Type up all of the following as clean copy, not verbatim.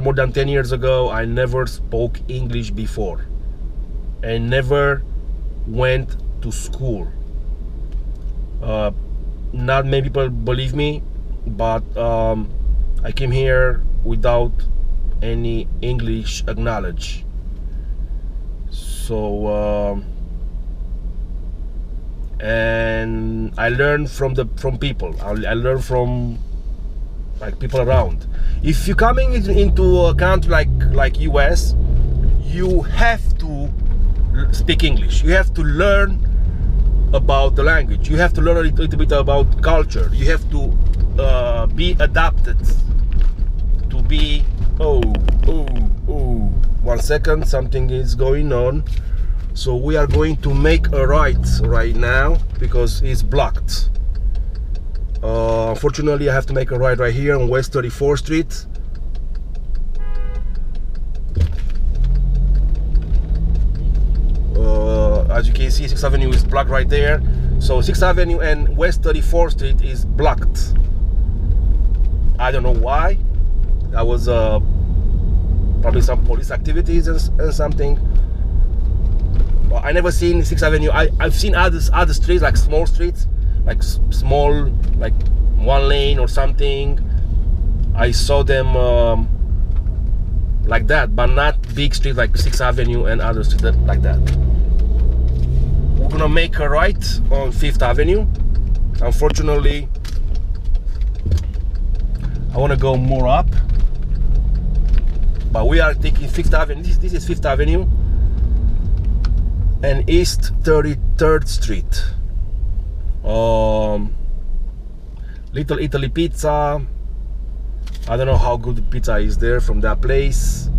more than 10 years ago, I never spoke English before and never went to school. Not many people believe me, but I came here without any English knowledge. So and I learned from people. I learned from like people around. If you're coming into a country like US, you have to speak English. You have to learn about the language. You have to learn a little bit about culture. You have to be adapted to be. Oh, 1 second, something is going on. So we are going to make a right now because it's blocked. Unfortunately, I have to make a right here on West 34th Street. As you can see, 6th Avenue is blocked right there. So 6th Avenue and West 34th Street is blocked. I don't know why. That was probably some police activities and something. But I never seen 6th Avenue. I've seen other streets, like small streets, like small, like one lane or something. I saw them like that, but not big streets like 6th Avenue and other streets like that. We're gonna make a right on 5th Avenue. Unfortunately, I want to go more up, but we are taking 5th Avenue. This is 5th Avenue and East 33rd Street. Little Italy Pizza. I don't know how good the pizza is there from that place.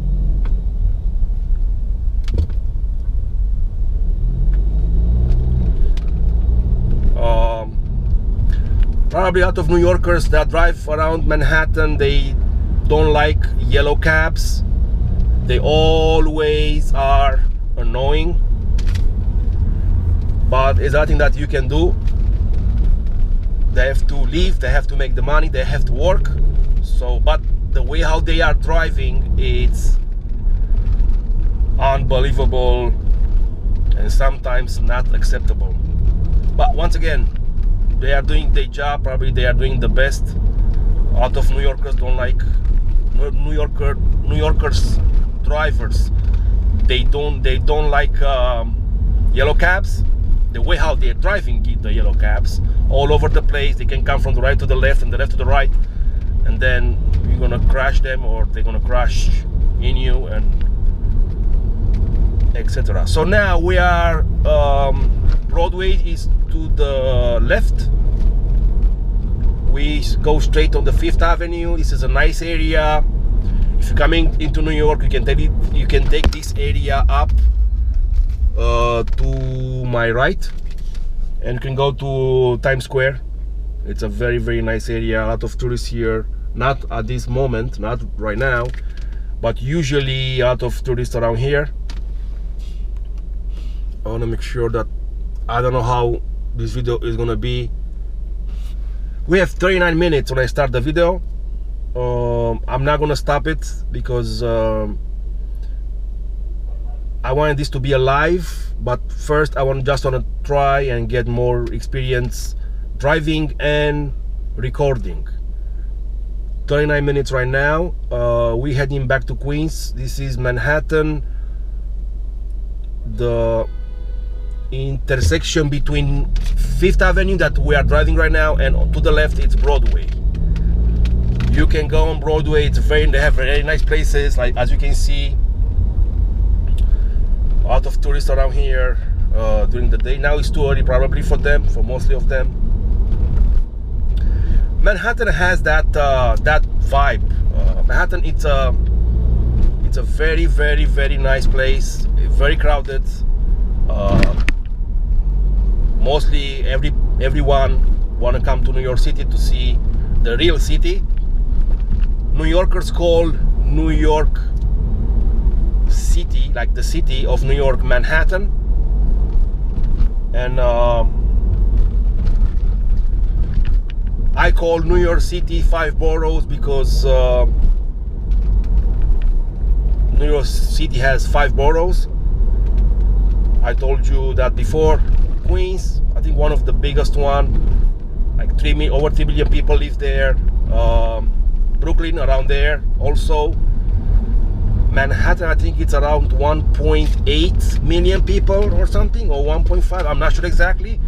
Probably a lot of New Yorkers that drive around Manhattan, they don't like yellow cabs. They always are annoying, but it's nothing that you can do. They have to leave, they have to make the money, they have to work. So, but the way how they are driving, it's unbelievable and sometimes not acceptable. But once again, they are doing their job. Probably they are doing the best. A lot of New Yorkers don't like New Yorkers drivers. They don't like yellow cabs. The way how they're driving the yellow cabs all over the place. They can come from the right to the left and the left to the right, and then you're gonna crash them or they're gonna crash in you and etc. So now we are Broadway is to the left. We go straight on the 5th Avenue. This is a nice area. If you're coming into New York, you can take this area up to my right, and you can go to Times Square. It's a very, very nice area. A lot of tourists here. Not at this moment, not right now, but usually a lot of tourists around here. I want to make sure that I don't know how this video is gonna be. We have 39 minutes when I start the video. I'm not gonna stop it because I wanted this to be a live, but first I just want to try and get more experience driving and recording. 39 minutes right now. We heading back to Queens. This is Manhattan, the intersection between 5th Avenue that we are driving right now, and to the left it's Broadway. You can go on Broadway. They have very nice places, like as you can see. A lot of tourists around here during the day. Now it's too early probably for them, for mostly of them. Manhattan has that vibe. Manhattan, it's a very, very, very nice place. Very crowded. Mostly everyone want to come to New York City to see the real city. New Yorkers call New York City, like the city of New York, Manhattan. And I call New York City 5 boroughs because York City has 5 boroughs. I told you that before. Queens, I think one of the biggest one, like over 3 million people live there. Brooklyn, around there also. Manhattan, I think it's around 1.8 million people or something, or 1.5, I'm not sure exactly,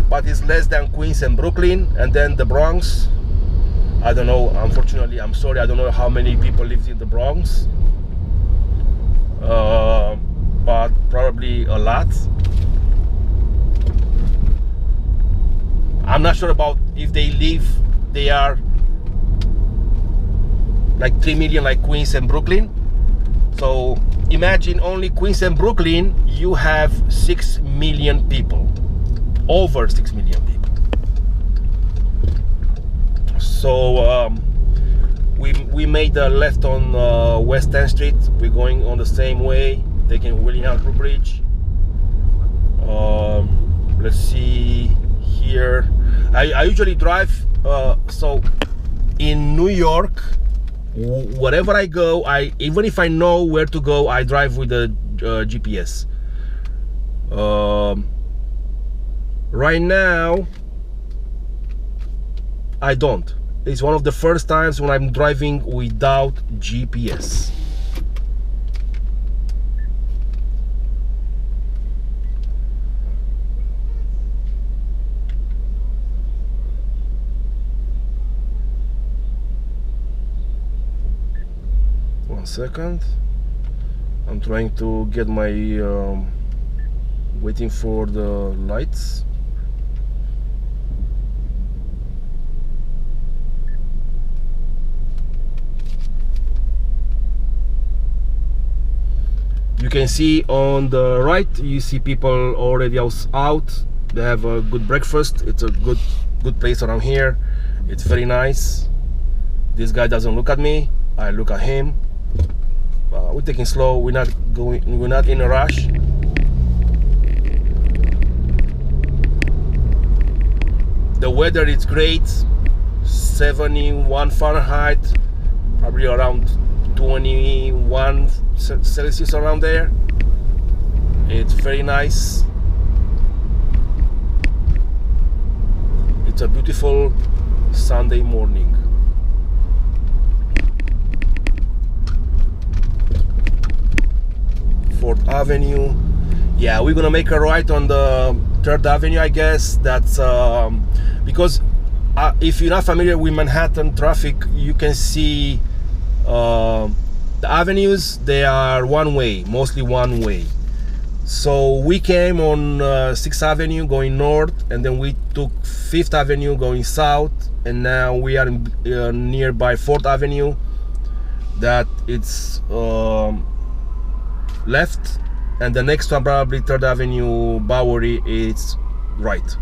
but it's less than Queens and Brooklyn. And then the Bronx, I don't know, unfortunately, I'm sorry, I don't know how many people live in the Bronx, but probably a lot. I'm not sure about if they are like 3 million like Queens and Brooklyn. So imagine only Queens and Brooklyn, you have 6 million people, over 6 million people. So we made a left on West 10th Street. We're going on the same way, taking Williamsburg Bridge. Let's see here. I usually drive, so in New York, wherever I go, even if I know where to go, I drive with the GPS. Right now, I don't. It's one of the first times when I'm driving without GPS. One second. I'm trying to get my waiting for the lights. You can see on the right, you see people already out. They have a good breakfast. It's a good place around here. It's very nice. This guy doesn't look at me, I look at him. We're taking slow. We're not in a rush. The weather is great. 71 Fahrenheit, probably around 21 Celsius around there. It's very nice. It's a beautiful Sunday morning. Fourth Avenue. Yeah, we're gonna make a right on the 3rd Avenue, I guess. That's because if you're not familiar with Manhattan traffic, you can see the avenues, they are one way, mostly one way. So we came on 6th Avenue going north, and then we took 5th Avenue going south, and now we are nearby 4th Avenue. That it's left, and the next one probably 3rd Avenue Bowery, it's right.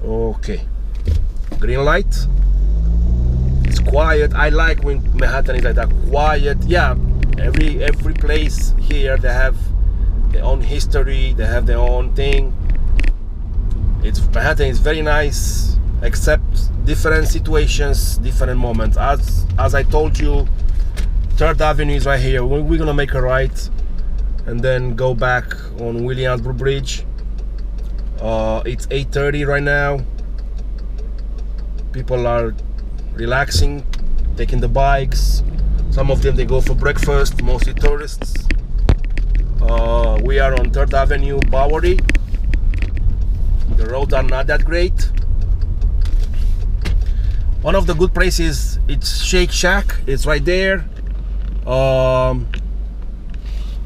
Okay, green light. It's quiet. I like when Manhattan is like that, quiet. Yeah, every place here, they have their own history, they have their own thing. Manhattan is very nice, except different situations, different moments. As I told you, 3rd Avenue is right here. We're gonna make a right and then go back on Williamsburg Bridge. It's 8:30 right now. People are relaxing, taking the bikes. Some of them, they go for breakfast, mostly tourists. We are on 3rd Avenue Bowery. The roads are not that great. One of the good places, it's Shake Shack. It's right there. I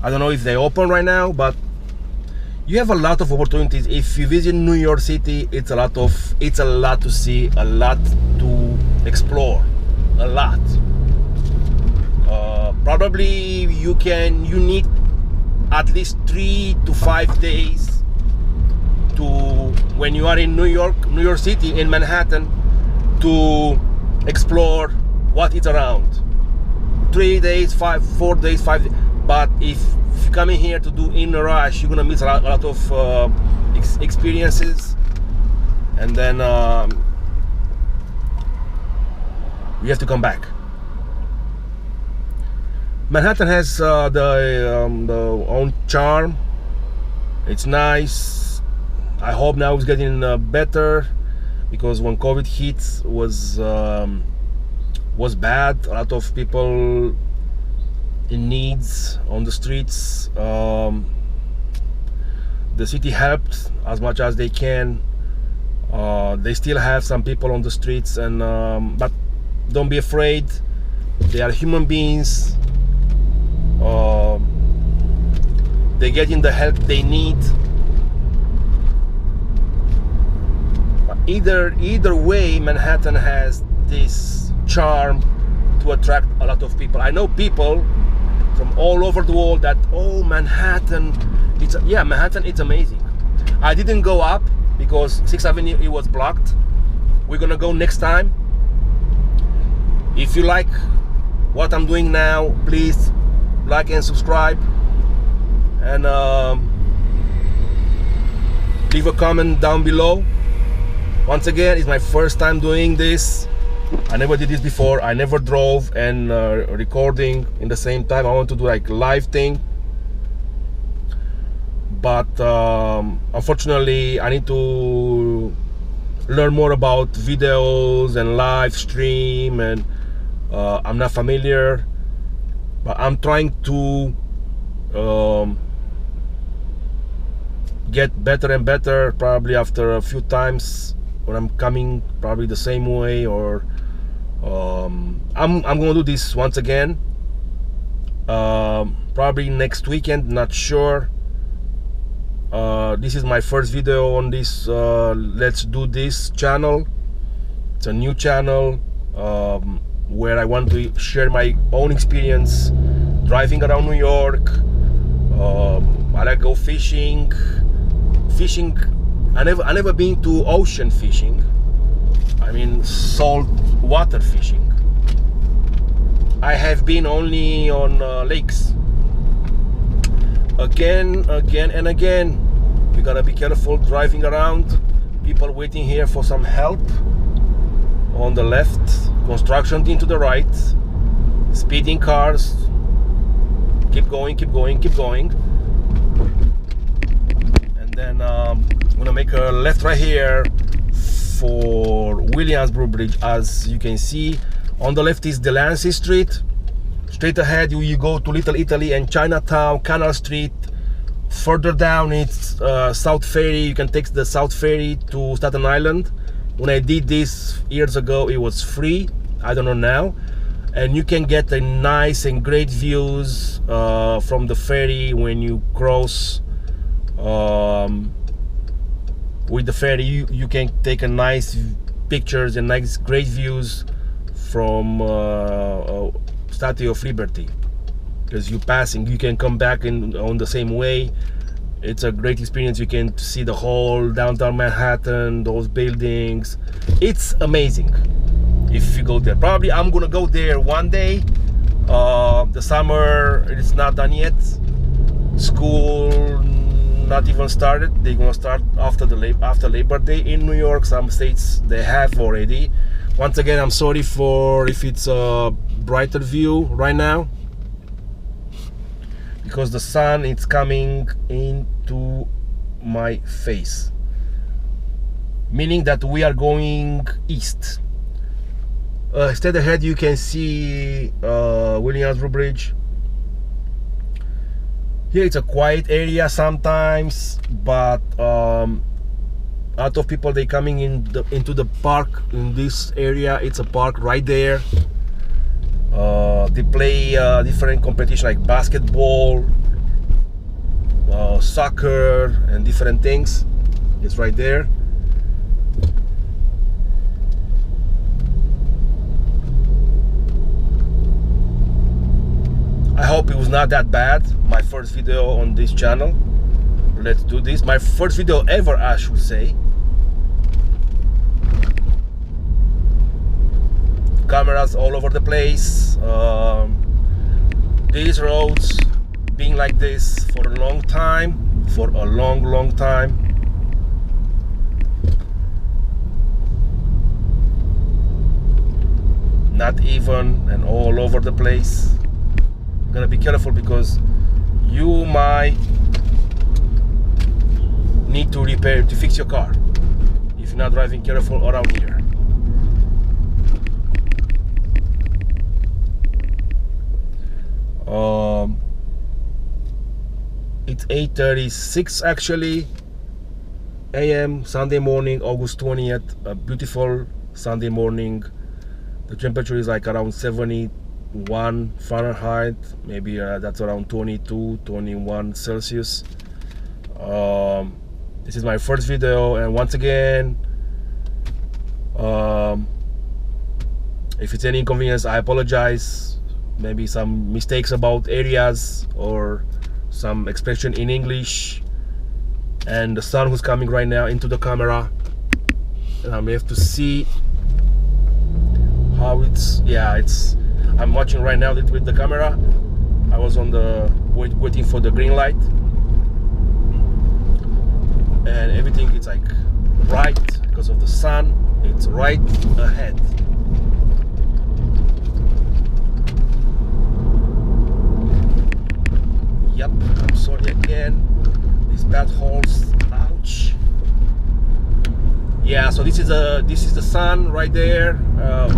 don't know if they open right now, but you have a lot of opportunities. If you visit New York City, it's a lot to see, a lot to explore, a lot. Probably you need at least 3 to 5 days to, when you are in New York City, in Manhattan, to explore what is around. 3 days, 4 days, 5 days. But if you're coming here to do In Rush, you're gonna miss a lot of experiences, and then you have to come back. Manhattan has the own charm. It's nice. I hope now it's getting better, because when COVID hit was bad. A lot of people in needs on the streets. The city helped as much as they can. They still have some people on the streets, and but don't be afraid. They are human beings. They're getting the help they need. Either way, Manhattan has this charm to attract a lot of people. I know people from all over the world that, oh, Manhattan, Manhattan, it's amazing. I didn't go up because 6th Avenue, it was blocked. We're gonna go next time. If you like what I'm doing now, please like and subscribe, and leave a comment down below. Once again, it's my first time doing this. I never did this before. I never drove and recording in the same time. I want to do like live thing, but unfortunately I need to learn more about videos and live stream, and I'm not familiar, but I'm trying to get better and better. Probably after a few times when I'm coming, probably the same way, or I'm gonna do this once again, probably next weekend, not sure. This is my first video on this Let's Do This channel. It's a new channel where I want to share my own experience driving around New York. I like go fishing. I never been to ocean fishing. I mean salt water fishing. I have been only on lakes. Again and again, you gotta be careful driving around. People waiting here for some help. On the left, construction into the right, speeding cars. Keep going. And then I'm gonna make a left right here for Williamsburg Bridge. As you can see, on the left is Delancey Street. Straight ahead you go to Little Italy and Chinatown, Canal Street. Further down it's South Ferry. You can take the South Ferry to Staten Island. When I did this years ago, it was free. I don't know now. And you can get a nice and great views from the ferry when you cross. With the ferry, you can take a nice pictures and nice great views from Statue of Liberty, because you passing, you can come back on the same way. It's a great experience. You can see the whole downtown Manhattan, those buildings. It's amazing if you go there. Probably I'm gonna go there one day. The summer it's not done yet. School not even started. They're gonna start after Labor Day in New York. Some states they have already. Once again, I'm sorry for if it's a brighter view right now, because the sun is coming into my face, meaning that we are going east. Straight ahead you can see Williamsburg Bridge. Here it's a quiet area sometimes, but a lot of people, they coming into the park in this area. It's a park right there. They play different competition like basketball, soccer, and different things. It's right there. I hope it was not that bad. My first video on this channel. Let's Do This. My first video ever, I should say. Cameras all over the place. These roads been like this for a long time, for a long time. Not even and all over the place. I'm gonna be careful because you might need to fix your car if you're not driving careful around here. It's 8:36 actually a.m. Sunday morning, August 20th. A beautiful Sunday morning. The temperature is like around 71 Fahrenheit, maybe that's around 22, 21 Celsius. This is my first video, and once again, if it's any inconvenience, I apologize. Maybe some mistakes about areas or some expression in English. And the sun who's coming right now into the camera, and I may have to see how I'm watching right now with the camera. I was on the waiting for the green light, and everything is like bright because of the sun. It's right ahead. Yep, I'm sorry again. These potholes, ouch. Yeah, so this is the sun right there.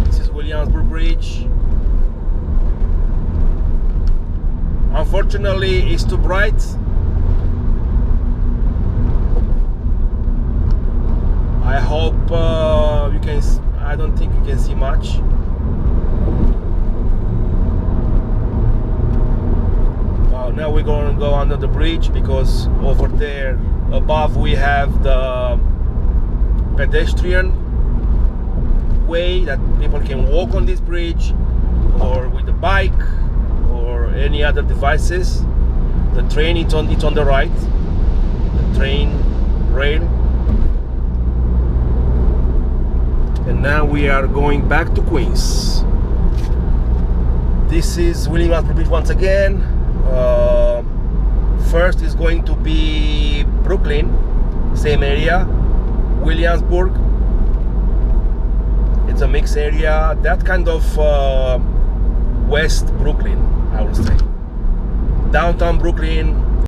This is Williamsburg Bridge. Unfortunately, it's too bright. I hope you can. I don't think you can see much. Now we're going to go under the bridge because over there above we have the pedestrian way that people can walk on this bridge, or with a bike or any other devices. The train it's on the right, the train rail. And now we are going back to Queens. This is Williamsburg Bridge once again. First is going to be Brooklyn, same area. Williamsburg, it's a mixed area, that kind of West Brooklyn, I would say. Downtown Brooklyn,